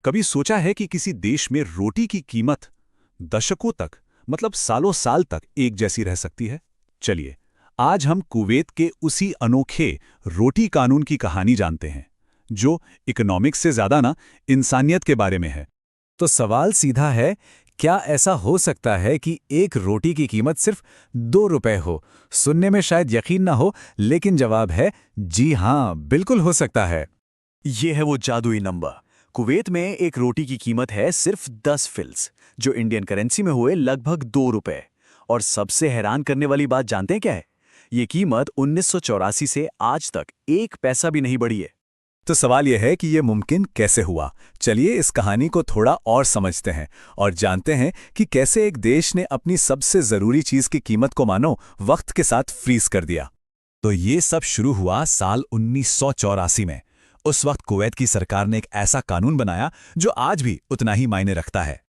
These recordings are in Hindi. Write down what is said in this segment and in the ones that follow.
कभी सोचा है कि किसी देश में रोटी की कीमत दशकों तक, मतलब सालों साल तक एक जैसी रह सकती है? चलिए, आज हम कुवैत के उसी अनोखे रोटी कानून की कहानी जानते हैं, जो इकोनॉमिक्स से ज्यादा ना इंसानियत के बारे में है। तो सवाल सीधा है, क्या ऐसा हो सकता है कि एक रोटी की कीमत सिर्फ 2 रुपए हो? सुनने में शायद यकीन ना हो, लेकिन जवाब है जी हाँ, बिल्कुल हो सकता है। ये है वो जादुई नंबर। कुवैत में एक रोटी की कीमत है सिर्फ 10 फिल्स, जो इंडियन करेंसी में हुए लगभग 2 रुपए। और सबसे हैरान करने वाली बात जानते हैं क्या है? ये कीमत 1984 से आज तक 1 पैसा भी नहीं बढ़ी है। तो सवाल यह है कि यह मुमकिन कैसे हुआ। चलिए इस कहानी को थोड़ा और समझते हैं और जानते हैं कि कैसे एक देश ने अपनी सबसे जरूरी चीज की कीमत को मानो वक्त के साथ फ्रीज कर दिया। तो ये सब शुरू हुआ साल 1984 में। उस वक्त कुवैत की सरकार ने एक ऐसा कानून बनाया जो आज भी उतना ही मायने रखता है।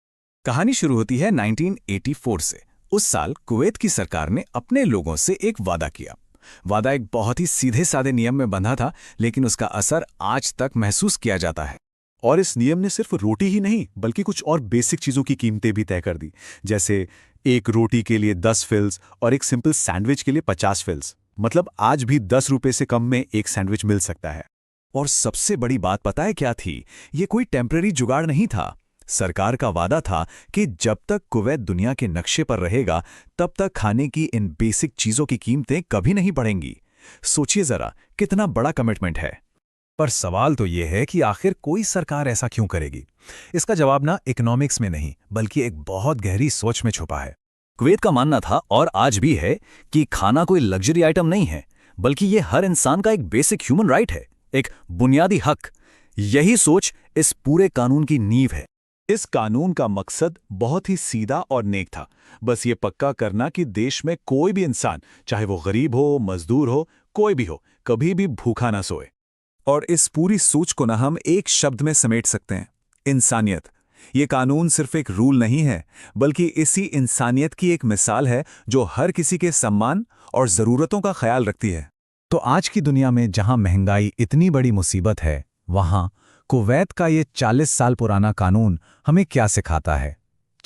कहानी शुरू होती है 1984 से। उस साल कुवैत की सरकार ने अपने लोगों से एक वादा किया। वादा एक बहुत ही सीधे साधे नियम में बंधा था, लेकिन उसका असर आज तक महसूस किया जाता है। और इस नियम ने सिर्फ रोटी ही नहीं, बल्कि कुछ और बेसिक चीजों की कीमतें भी तय कर दी। जैसे एक रोटी के लिए 10 फिल्स और एक सिंपल सैंडविच के लिए 50 फिल्स। मतलब आज भी 10 रुपए से कम में एक सैंडविच मिल सकता है। और सबसे बड़ी बात पता है क्या थी? ये कोई टेम्पररी जुगाड़ नहीं था। सरकार का वादा था कि जब तक कुवैत दुनिया के नक्शे पर रहेगा, तब तक खाने की इन बेसिक चीजों की कीमतें कभी नहीं बढ़ेंगी। सोचिए जरा, कितना बड़ा कमिटमेंट है। पर सवाल तो ये है कि आखिर कोई सरकार ऐसा क्यों करेगी? इसका जवाब ना इकोनॉमिक्स में नहीं, बल्कि एक बहुत गहरी सोच में छुपा है। कुवैत का मानना था, और आज भी है, कि खाना कोई लग्जरी आइटम नहीं है, बल्कि ये हर इंसान का एक बेसिक ह्यूमन राइट है, एक बुनियादी हक। यही सोच इस पूरे कानून की नींव है। इस कानून का मकसद बहुत ही सीधा और नेक था। बस ये पक्का करना कि देश में कोई भी इंसान, चाहे वो गरीब हो, मजदूर हो, कोई भी हो, कभी भी भूखा ना सोए। और इस पूरी सोच को ना हम एक शब्द में समेट सकते हैं: इंसानियत। ये कानून सिर्फ एक रूल नहीं है, बल्कि इसी इंसानियत की एक मिसाल है जो हर किसी के सम्मान और ज़रूरतों का ख्याल रखती है। तो आज की दुनिया में जहां महंगाई इतनी बड़ी मुसीबत है, वहां कुवैत का ये 40 साल पुराना कानून हमें क्या सिखाता है।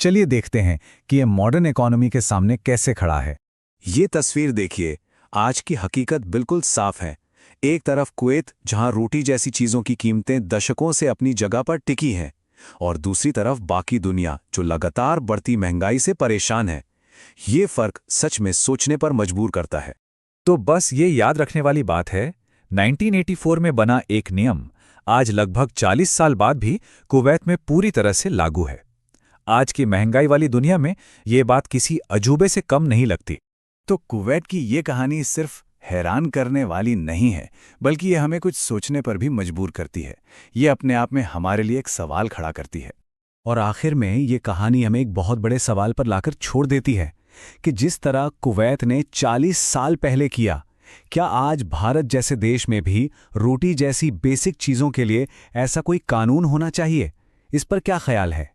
चलिए देखते हैं कि ये मॉडर्न इकोनॉमी के सामने कैसे खड़ा है। ये तस्वीर देखिए, आज की हकीकत बिल्कुल साफ है। एक तरफ कुवैत, जहां रोटी जैसी चीजों की कीमतें दशकों से अपनी जगह पर टिकी हैं, और दूसरी तरफ बाकी दुनिया, जो लगातार बढ़ती महंगाई से परेशान है। ये फर्क सच में सोचने पर मजबूर करता है। तो बस ये याद रखने वाली बात है, 1984 में बना एक नियम आज लगभग 40 साल बाद भी कुवैत में पूरी तरह से लागू है। आज की महंगाई वाली दुनिया में ये बात किसी अजूबे से कम नहीं लगती। तो कुवैत की ये कहानी सिर्फ हैरान करने वाली नहीं है, बल्कि ये हमें कुछ सोचने पर भी मजबूर करती है। ये अपने आप में हमारे लिए एक सवाल खड़ा करती है। और आखिर में ये कहानी हमें एक बहुत बड़े सवाल पर लाकर छोड़ देती है कि जिस तरह कुवैत ने 40 साल पहले किया, क्या आज भारत जैसे देश में भी रोटी जैसी बेसिक चीज़ों के लिए ऐसा कोई कानून होना चाहिए? इस पर क्या ख्याल है?